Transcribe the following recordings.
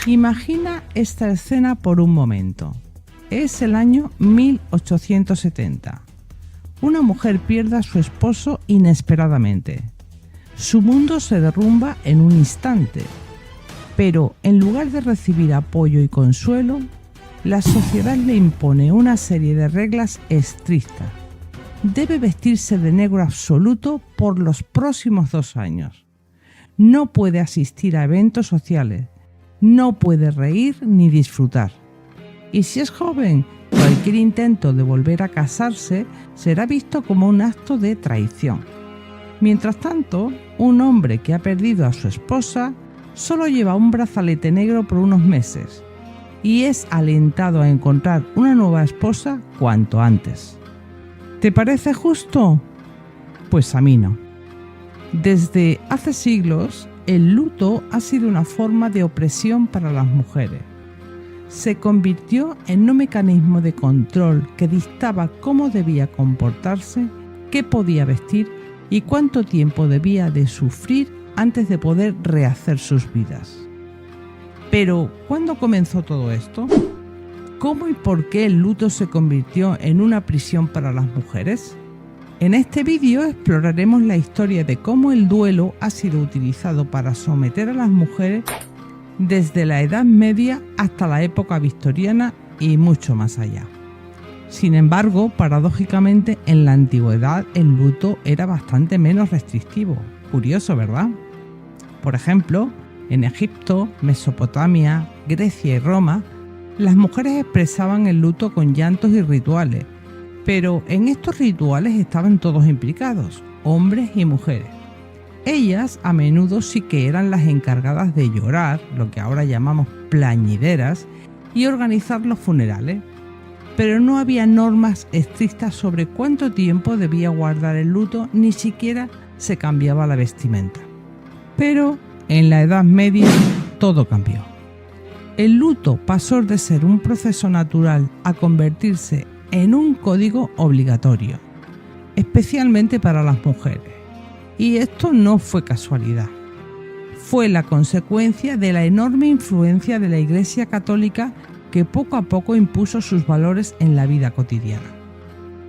Imagina esta escena por un momento. Es el año 1870. Una mujer pierde a su esposo inesperadamente. Su mundo se derrumba en un instante. Pero en lugar de recibir apoyo y consuelo, la sociedad le impone una serie de reglas estrictas. Debe vestirse de negro absoluto por los próximos 2 años. No puede asistir a eventos sociales. No puede reír ni disfrutar. Y si es joven, cualquier intento de volver a casarse será visto como un acto de traición. Mientras tanto, un hombre que ha perdido a su esposa solo lleva un brazalete negro por unos meses y es alentado a encontrar una nueva esposa cuanto antes. ¿Te parece justo? Pues a mí no. Desde hace siglos, el luto ha sido una forma de opresión para las mujeres. Se convirtió en un mecanismo de control que dictaba cómo debía comportarse, qué podía vestir y cuánto tiempo debía de sufrir antes de poder rehacer sus vidas. Pero, ¿cuándo comenzó todo esto? ¿Cómo y por qué el luto se convirtió en una prisión para las mujeres? En este vídeo exploraremos la historia de cómo el duelo ha sido utilizado para someter a las mujeres desde la Edad Media hasta la época victoriana y mucho más allá. Sin embargo, paradójicamente, en la antigüedad el luto era bastante menos restrictivo. Curioso, ¿verdad? Por ejemplo, en Egipto, Mesopotamia, Grecia y Roma, las mujeres expresaban el luto con llantos y rituales, pero en estos rituales estaban todos implicados, hombres y mujeres. Ellas a menudo sí que eran las encargadas de llorar, lo que ahora llamamos plañideras, y organizar los funerales. Pero no había normas estrictas sobre cuánto tiempo debía guardar el luto, ni siquiera se cambiaba la vestimenta. Pero en la Edad Media todo cambió. El luto pasó de ser un proceso natural a convertirse en un código obligatorio, especialmente para las mujeres. Y esto no fue casualidad. Fue la consecuencia de la enorme influencia de la Iglesia Católica que poco a poco impuso sus valores en la vida cotidiana.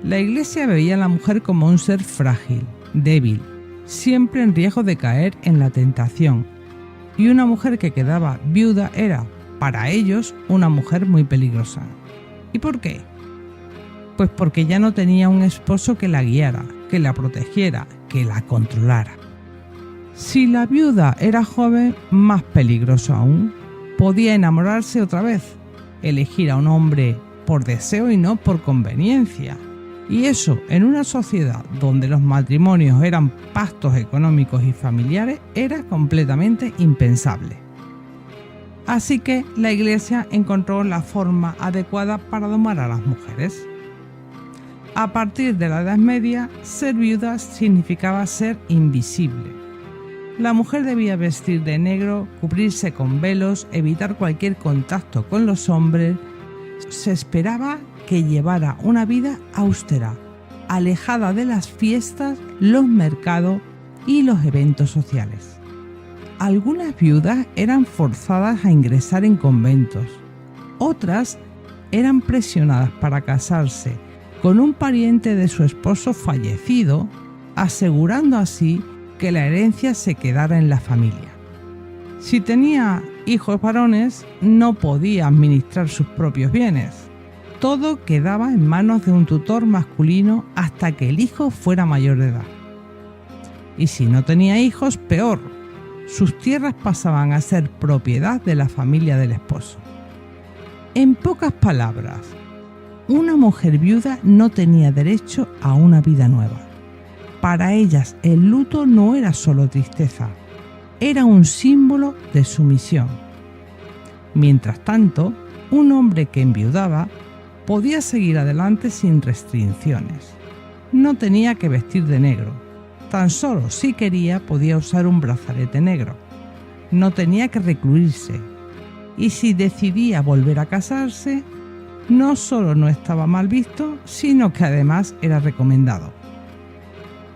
La Iglesia veía a la mujer como un ser frágil, débil, siempre en riesgo de caer en la tentación. Y una mujer que quedaba viuda era, para ellos, una mujer muy peligrosa. ¿Y por qué? Pues porque ya no tenía un esposo que la guiara, que la protegiera, que la controlara. Si la viuda era joven, más peligroso aún, podía enamorarse otra vez, elegir a un hombre por deseo y no por conveniencia. Y eso, en una sociedad donde los matrimonios eran pactos económicos y familiares, era completamente impensable. Así que la Iglesia encontró la forma adecuada para domar a las mujeres. A partir de la Edad Media, ser viuda significaba ser invisible. La mujer debía vestir de negro, cubrirse con velos, evitar cualquier contacto con los hombres. Se esperaba que llevara una vida austera, alejada de las fiestas, los mercados y los eventos sociales. Algunas viudas eran forzadas a ingresar en conventos. Otras eran presionadas para casarse con un pariente de su esposo fallecido, asegurando así que la herencia se quedara en la familia. Si tenía hijos varones, no podía administrar sus propios bienes. Todo quedaba en manos de un tutor masculino hasta que el hijo fuera mayor de edad. Y si no tenía hijos, peor. Sus tierras pasaban a ser propiedad de la familia del esposo. En pocas palabras, una mujer viuda no tenía derecho a una vida nueva. Para ellas, el luto no era solo tristeza, era un símbolo de sumisión. Mientras tanto, un hombre que enviudaba podía seguir adelante sin restricciones. No tenía que vestir de negro. Tan solo si quería podía usar un brazalete negro. No tenía que recluirse. Y si decidía volver a casarse, no solo no estaba mal visto, sino que además era recomendado.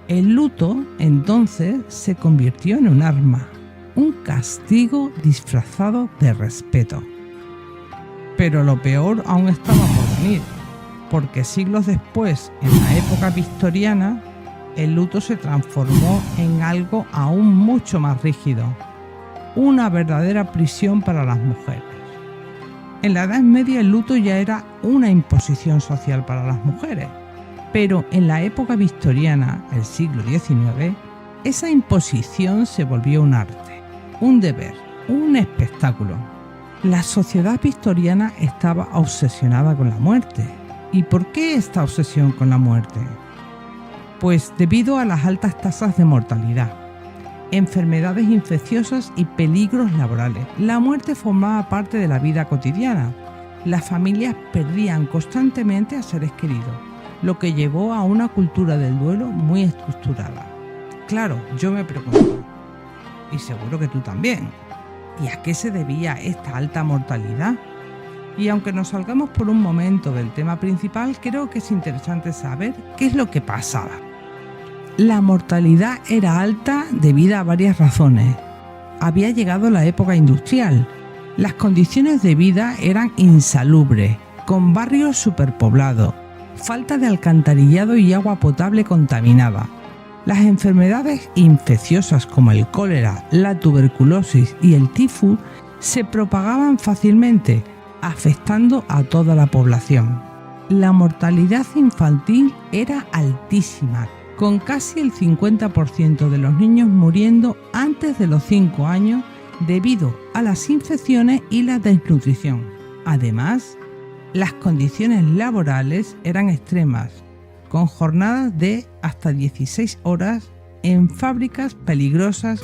El luto, entonces, se convirtió en un arma, un castigo disfrazado de respeto. Pero lo peor aún estaba por venir, porque siglos después, en la época victoriana, el luto se transformó en algo aún mucho más rígido, una verdadera prisión para las mujeres. En la Edad Media el luto ya era una imposición social para las mujeres, pero en la época victoriana, el siglo XIX, esa imposición se volvió un arte, un deber, un espectáculo. La sociedad victoriana estaba obsesionada con la muerte. ¿Y por qué esta obsesión con la muerte? Pues debido a las altas tasas de mortalidad, enfermedades infecciosas y peligros laborales. La muerte formaba parte de la vida cotidiana. Las familias perdían constantemente a seres queridos, lo que llevó a una cultura del duelo muy estructurada. Claro, yo me pregunto, y seguro que tú también, ¿y a qué se debía esta alta mortalidad? Y aunque nos salgamos por un momento del tema principal, creo que es interesante saber qué es lo que pasaba. La mortalidad era alta debido a varias razones. Había llegado la época industrial. Las condiciones de vida eran insalubres, con barrios superpoblados, falta de alcantarillado y agua potable contaminada. Las enfermedades infecciosas como el cólera, la tuberculosis y el tifus se propagaban fácilmente, afectando a toda la población. La mortalidad infantil era altísima, con casi el 50% de los niños muriendo antes de los 5 años debido a las infecciones y la desnutrición. Además, las condiciones laborales eran extremas, con jornadas de hasta 16 horas en fábricas peligrosas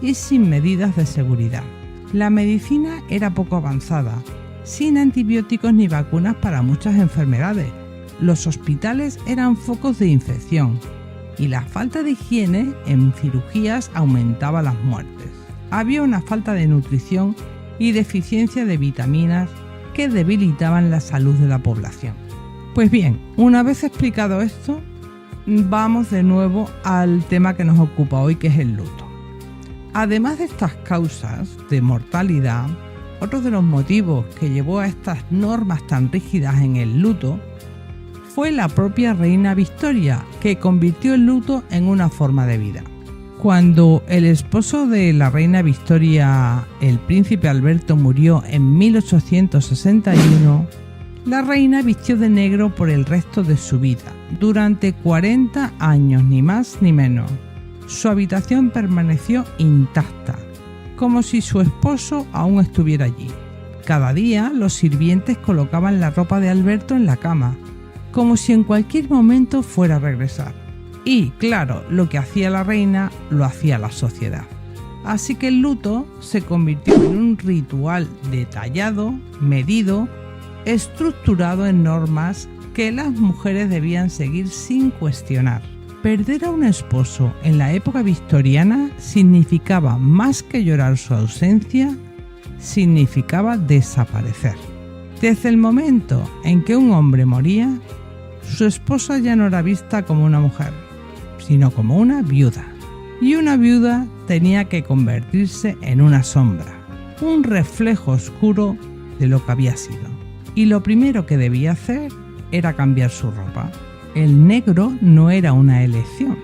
y sin medidas de seguridad. La medicina era poco avanzada, sin antibióticos ni vacunas para muchas enfermedades. Los hospitales eran focos de infección y la falta de higiene en cirugías aumentaba las muertes. Había una falta de nutrición y deficiencia de vitaminas que debilitaban la salud de la población. Pues bien, una vez explicado esto, vamos de nuevo al tema que nos ocupa hoy, que es el luto. Además de estas causas de mortalidad, otro de los motivos que llevó a estas normas tan rígidas en el luto fue la propia reina Victoria, que convirtió el luto en una forma de vida. Cuando el esposo de la reina Victoria, el príncipe Alberto, murió en 1861, la reina vistió de negro por el resto de su vida, durante 40 años, ni más ni menos. Su habitación permaneció intacta, como si su esposo aún estuviera allí. Cada día los sirvientes colocaban la ropa de Alberto en la cama, como si en cualquier momento fuera a regresar. Y, claro, lo que hacía la reina, lo hacía la sociedad. Así que el luto se convirtió en un ritual detallado, medido, estructurado en normas que las mujeres debían seguir sin cuestionar. Perder a un esposo en la época victoriana significaba, más que llorar su ausencia, significaba desaparecer. Desde el momento en que un hombre moría, su esposa ya no era vista como una mujer, sino como una viuda. Y una viuda tenía que convertirse en una sombra, un reflejo oscuro de lo que había sido. Y lo primero que debía hacer era cambiar su ropa. El negro no era una elección,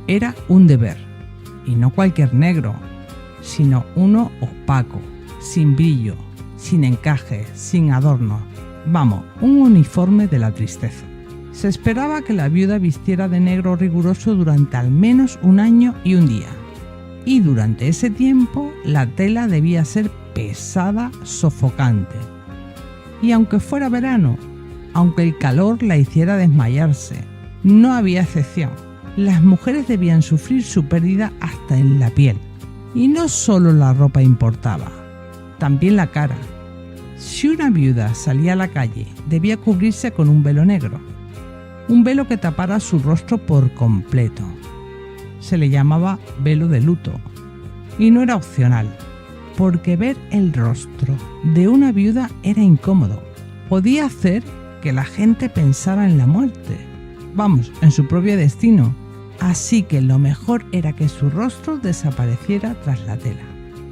era un deber. Y no cualquier negro, sino uno opaco, sin brillo, sin encaje, sin adorno. Vamos, un uniforme de la tristeza. Se esperaba que la viuda vistiera de negro riguroso durante al menos un año y un día. Y durante ese tiempo la tela debía ser pesada, sofocante. Y aunque fuera verano, aunque el calor la hiciera desmayarse, no había excepción. Las mujeres debían sufrir su pérdida hasta en la piel. Y no solo la ropa importaba, también la cara. Si una viuda salía a la calle, debía cubrirse con un velo negro. Un velo que tapara su rostro por completo. Se le llamaba velo de luto. Y no era opcional, porque ver el rostro de una viuda era incómodo. Podía hacer que la gente pensara en la muerte. Vamos, en su propio destino. así que lo mejor era que su rostro desapareciera tras la tela.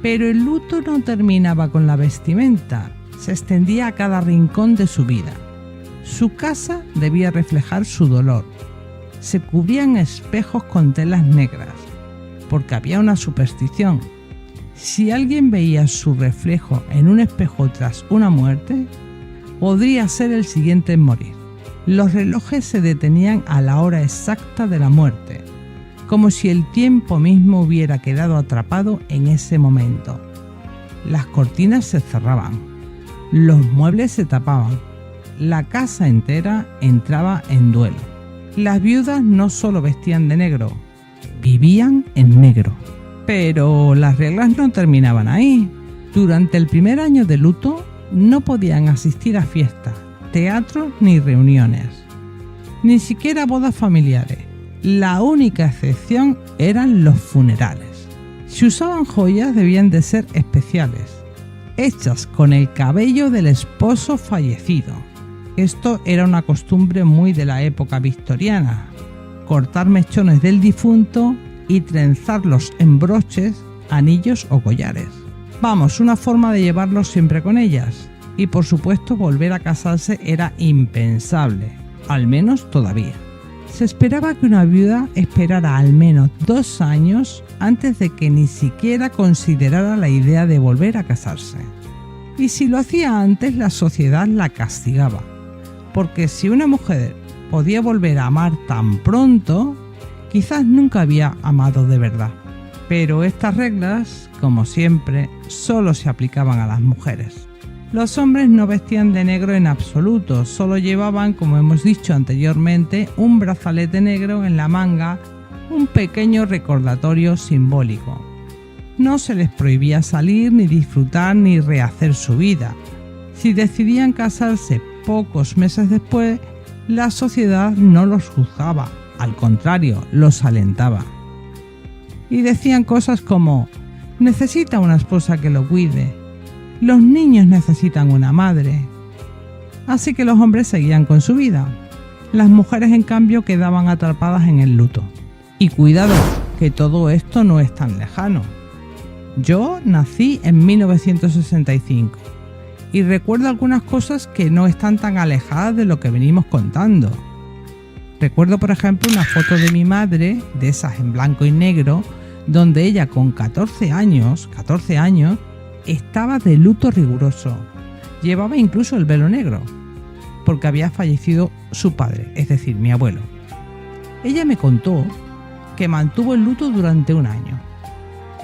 Pero el luto no terminaba con la vestimenta, se extendía a cada rincón de su vida. Su casa debía reflejar su dolor. Se cubrían espejos con telas negras, porque había una superstición. Si alguien veía su reflejo en un espejo tras una muerte, podría ser el siguiente en morir. Los relojes se detenían a la hora exacta de la muerte, como si el tiempo mismo hubiera quedado atrapado en ese momento. Las cortinas se cerraban, los muebles se tapaban, la casa entera entraba en duelo. Las viudas no solo vestían de negro, vivían en negro. Pero las reglas no terminaban ahí. Durante el primer año de luto no podían asistir a fiestas, teatros ni reuniones, ni siquiera bodas familiares. La única excepción eran los funerales. Si usaban joyas debían de ser especiales, hechas con el cabello del esposo fallecido. Esto era una costumbre muy de la época victoriana, cortar mechones del difunto y trenzarlos en broches, anillos o collares. Vamos, una forma de llevarlos siempre con ellas. Y por supuesto volver a casarse era impensable, al menos todavía. Se esperaba que una viuda esperara al menos 2 años antes de que ni siquiera considerara la idea de volver a casarse. Y si lo hacía antes, la sociedad la castigaba, porque si una mujer podía volver a amar tan pronto, quizás nunca había amado de verdad. Pero estas reglas, como siempre, solo se aplicaban a las mujeres. Los hombres no vestían de negro en absoluto, solo llevaban, como hemos dicho anteriormente, un brazalete negro en la manga, un pequeño recordatorio simbólico. No se les prohibía salir, ni disfrutar, ni rehacer su vida. Si decidían casarse pocos meses después, la sociedad no los juzgaba, al contrario, los alentaba. Y decían cosas como: necesita una esposa que lo cuide, los niños necesitan una madre. Así que los hombres seguían con su vida. Las mujeres, en cambio, quedaban atrapadas en el luto. Y cuidado, que todo esto no es tan lejano. Yo nací en 1965 y recuerdo algunas cosas que no están tan alejadas de lo que venimos contando. Recuerdo, por ejemplo, una foto de mi madre, de esas en blanco y negro, donde ella con 14 años, estaba de luto riguroso. Llevaba incluso el velo negro, porque había fallecido su padre, es decir, mi abuelo. Ella me contó que mantuvo el luto durante 1 año.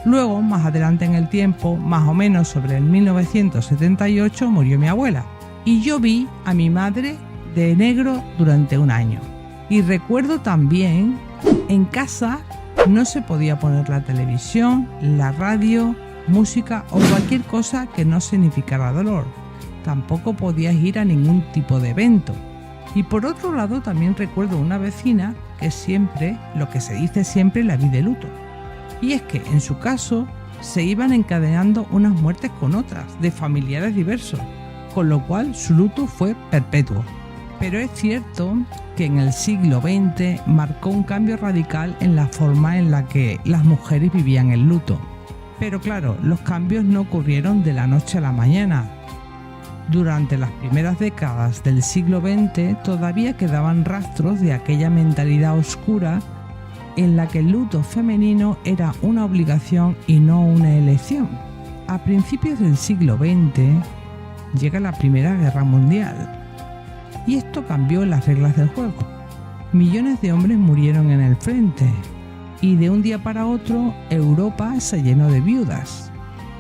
Luego, más adelante en el tiempo, más o menos sobre el 1978, murió mi abuela. Y yo vi a mi madre de negro durante 1 año. Y recuerdo también, en casa no se podía poner la televisión, la radio, música o cualquier cosa que no significara dolor. Tampoco podías ir a ningún tipo de evento. Y por otro lado, también recuerdo una vecina que siempre, lo que se dice siempre, la vi de luto. Y es que en su caso se iban encadenando unas muertes con otras, de familiares diversos, con lo cual su luto fue perpetuo. Pero es cierto que en el siglo XX marcó un cambio radical en la forma en la que las mujeres vivían el luto. Pero claro, los cambios no ocurrieron de la noche a la mañana. Durante las primeras décadas del siglo XX todavía quedaban rastros de aquella mentalidad oscura en la que el luto femenino era una obligación y no una elección. A principios del siglo XX llega la Primera Guerra Mundial y esto cambió las reglas del juego. Millones de hombres murieron en el frente y de un día para otro Europa se llenó de viudas.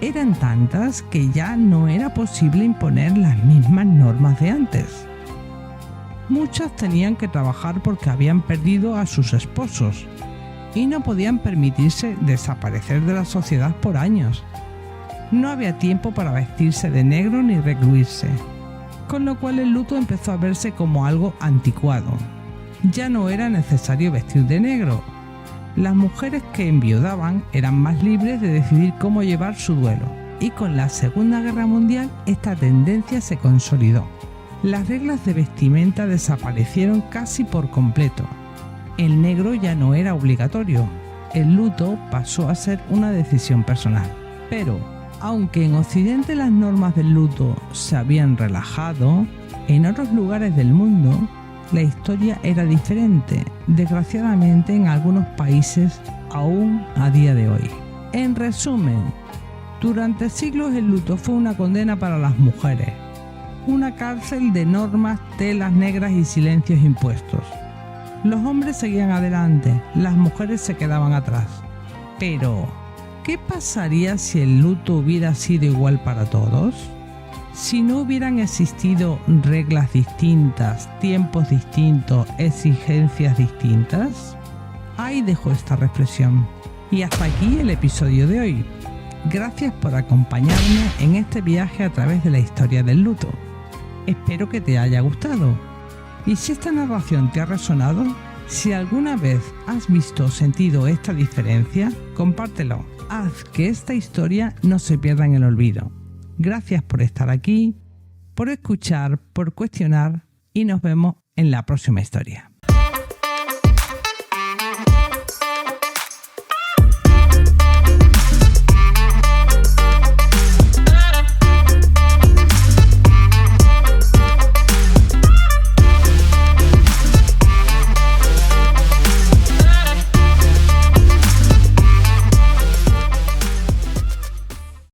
Eran tantas que ya no era posible imponer las mismas normas de antes. Muchas tenían que trabajar porque habían perdido a sus esposos y no podían permitirse desaparecer de la sociedad por años. No había tiempo para vestirse de negro ni recluirse, con lo cual el luto empezó a verse como algo anticuado. Ya no era necesario vestir de negro. Las mujeres que enviudaban eran más libres de decidir cómo llevar su duelo, y con la Segunda Guerra Mundial esta tendencia se consolidó. Las reglas de vestimenta desaparecieron casi por completo. el negro ya no era obligatorio. El luto pasó a ser una decisión personal. Pero, aunque en Occidente las normas del luto se habían relajado, en otros lugares del mundo la historia era diferente, desgraciadamente en algunos países aún a día de hoy. En resumen, durante siglos el luto fue una condena para las mujeres, una cárcel de normas, telas negras y silencios impuestos. Los hombres seguían adelante, las mujeres se quedaban atrás. Pero, ¿qué pasaría si el luto hubiera sido igual para todos? Si no hubieran existido reglas distintas, tiempos distintos, exigencias distintas. Ahí dejo esta reflexión. Y hasta aquí el episodio de hoy. Gracias por acompañarme en este viaje a través de la historia del luto. Espero que te haya gustado. Y si esta narración te ha resonado, si alguna vez has visto o sentido esta diferencia, compártelo. Haz que esta historia no se pierda en el olvido. Gracias por estar aquí, por escuchar, por cuestionar y nos vemos en la próxima historia.